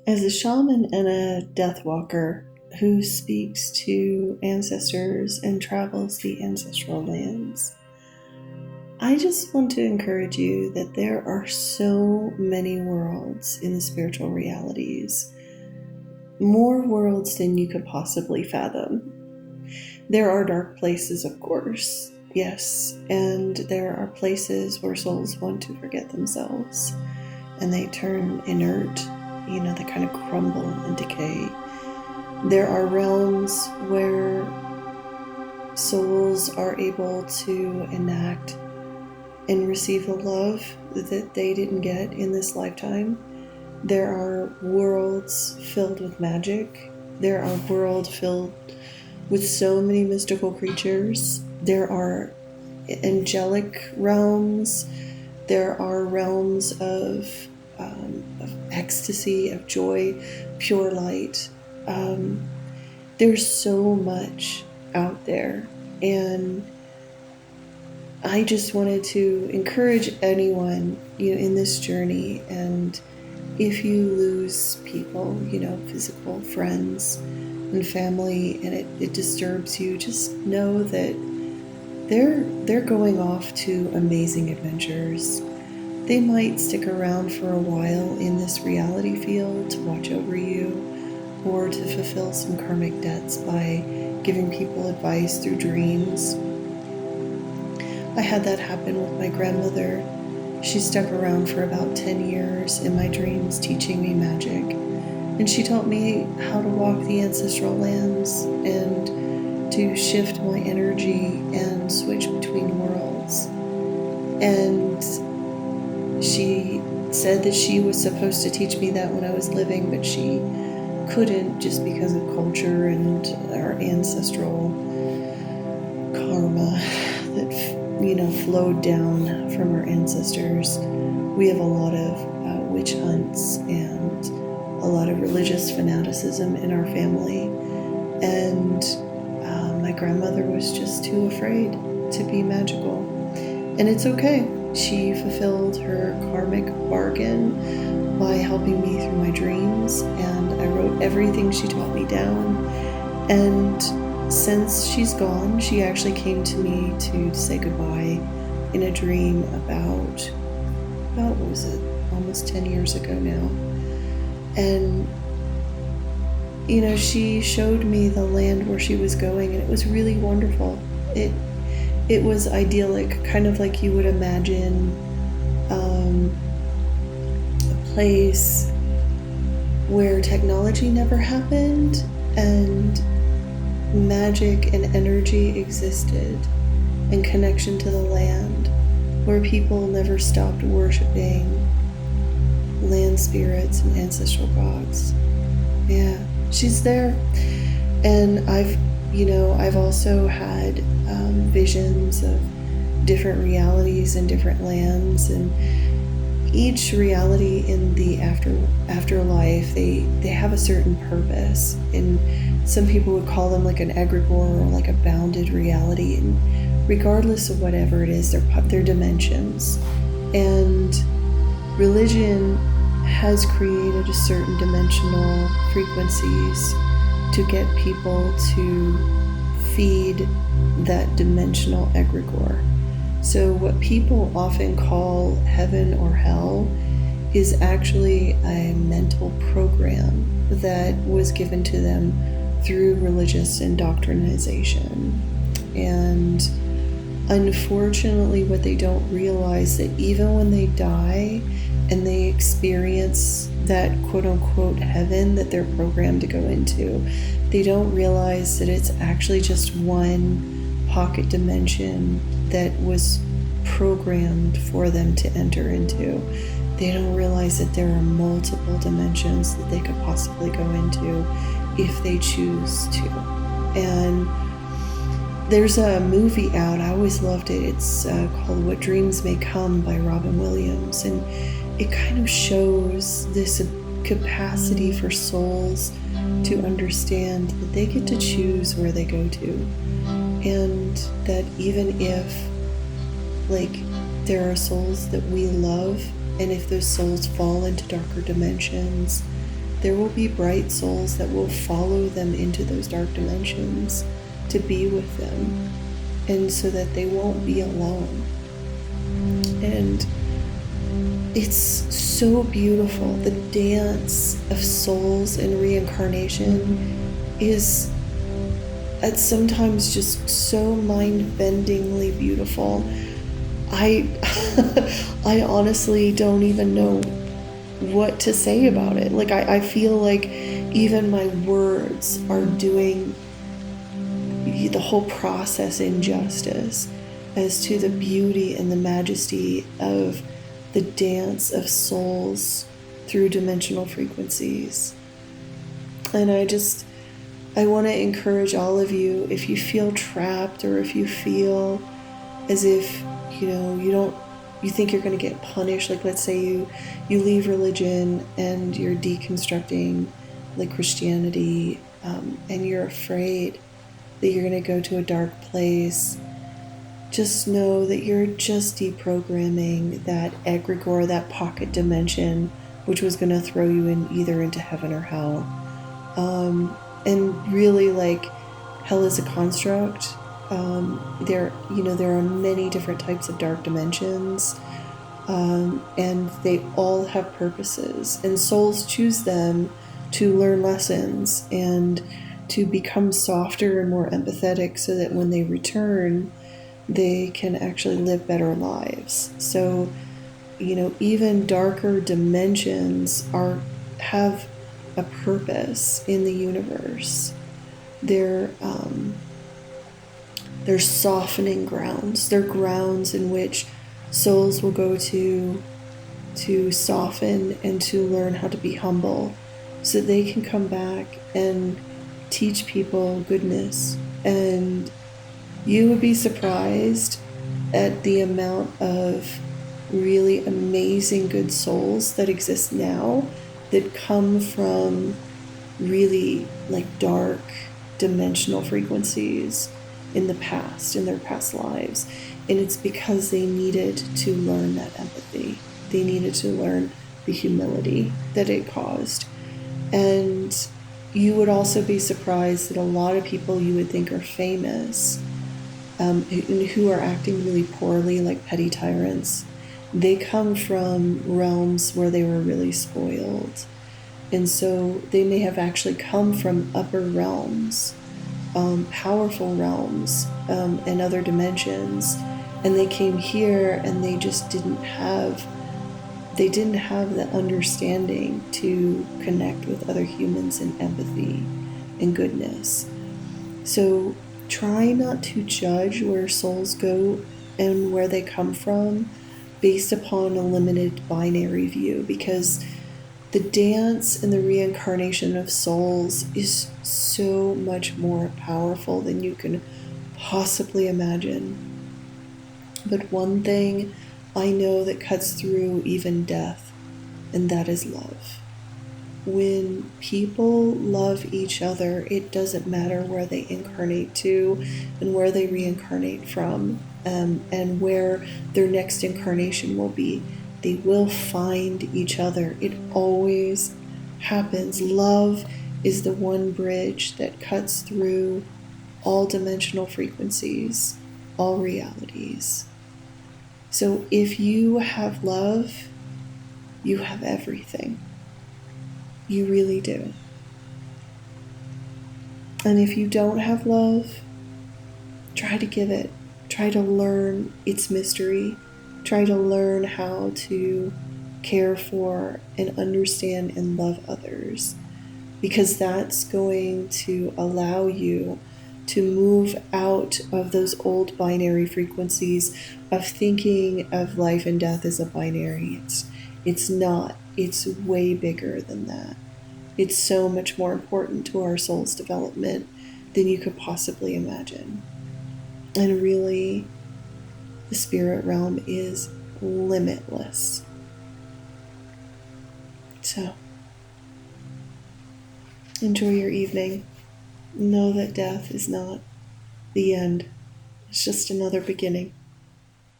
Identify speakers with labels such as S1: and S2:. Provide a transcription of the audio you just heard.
S1: As a shaman and a death walker who speaks to ancestors and travels the ancestral lands, I just want to encourage you that there are so many worlds in the spiritual realities, more worlds than you could possibly fathom. There are dark places, of course, yes, and there are places where souls want to forget themselves and they turn inert, they kind of crumble and decay. There are realms where souls are able to enact and receive the love that they didn't get in this lifetime. There are worlds filled with magic. There are worlds filled with so many mystical creatures. There are angelic realms. There are realms of ecstasy, of joy, pure light. There's so much out there, and I just wanted to encourage anyone, in this journey. And if you lose people, physical friends and family, and it disturbs you, just know that they're going off to amazing adventures. They might stick around for a while in this reality field to watch over you or to fulfill some karmic debts by giving people advice through dreams. I had that happen with my grandmother. She stuck around for about 10 years in my dreams teaching me magic. And she taught me how to walk the ancestral lands and to shift my energy and switch between worlds. And she said that she was supposed to teach me that when I was living, but she couldn't just because of culture and our ancestral karma that flowed down from our ancestors. We have a lot of witch hunts and a lot of religious fanaticism in our family. And my grandmother was just too afraid to be magical. And it's okay. She fulfilled her karmic bargain by helping me through my dreams, and I wrote everything she taught me down. And since she's gone, she actually came to me to say goodbye in a dream about what was it, almost 10 years ago now. And she showed me the land where she was going, and it was really wonderful. It was idyllic, kind of like you would imagine a place where technology never happened and magic and energy existed, and connection to the land, where people never stopped worshiping land spirits and ancestral gods. Yeah, she's there. And I've also had visions of different realities and different lands, and each reality in the afterlife, they have a certain purpose, and some people would call them like an egregore or like a bounded reality. And regardless of whatever it is, they're dimensions. And religion has created a certain dimensional frequencies to get people to feed that dimensional egregore. So what people often call heaven or hell is actually a mental program that was given to them through religious indoctrination. And unfortunately, what they don't realize, that even when they die and they experience that quote-unquote heaven that they're programmed to go into, they don't realize that it's actually just one pocket dimension that was programmed for them to enter into. They don't realize that there are multiple dimensions that they could possibly go into if they choose to. And there's a movie out, I always loved it. It's called What Dreams May Come by Robin Williams. And it kind of shows this capacity for souls to understand that they get to choose where they go to. And that even if, there are souls that we love, and if those souls fall into darker dimensions, there will be bright souls that will follow them into those dark dimensions to be with them, and so that they won't be alone. And it's so beautiful. The dance of souls and reincarnation is at sometimes just so mind-bendingly beautiful. I I honestly don't even know what to say about it. Like I feel like even my words are doing the whole process injustice as to the beauty and the majesty of the dance of souls through dimensional frequencies. And I want to encourage all of you, if you feel trapped or if you feel as if, you think you're going to get punished, like let's say you leave religion and you're deconstructing like Christianity, and you're afraid that you're going to go to a dark place, just know that you're just deprogramming that egregore, that pocket dimension, which was going to throw you either into heaven or hell. And really, like, hell is a construct. There are many different types of dark dimensions, and they all have purposes, and souls choose them to learn lessons and to become softer and more empathetic, so that when they return, they can actually live better lives. So, even darker dimensions have a purpose in the universe. They're softening grounds. They're grounds in which souls will go to soften and to learn how to be humble, so that they can come back and teach people goodness. And you would be surprised at the amount of really amazing good souls that exist now that come from really like dark dimensional frequencies in their past lives. And it's because they needed to learn that empathy. They needed to learn the humility that it caused. And you would also be surprised that a lot of people you would think are famous, who are acting really poorly, like petty tyrants, they come from realms where they were really spoiled. And so they may have actually come from upper realms, powerful realms, and other dimensions. And they came here and they just didn't have the understanding to connect with other humans in empathy and goodness. So try not to judge where souls go and where they come from based upon a limited binary view, because the dance and the reincarnation of souls is so much more powerful than you can possibly imagine. But one thing I know that cuts through even death, and that is love. When people love each other, it doesn't matter where they incarnate to and where they reincarnate from, and where their next incarnation will be. They will find each other. It always happens. Love is the one bridge that cuts through all dimensional frequencies, all realities. So if you have love, you have everything. You really do. And if you don't have love, try to give it. Try to learn its mystery. Try to learn how to care for and understand and love others, because that's going to allow you to move out of those old binary frequencies of thinking of life and death as a binary. It's not. It's way bigger than that. It's so much more important to our soul's development than you could possibly imagine. And really, the spirit realm is limitless. So, enjoy your evening. Know that death is not the end. It's just another beginning.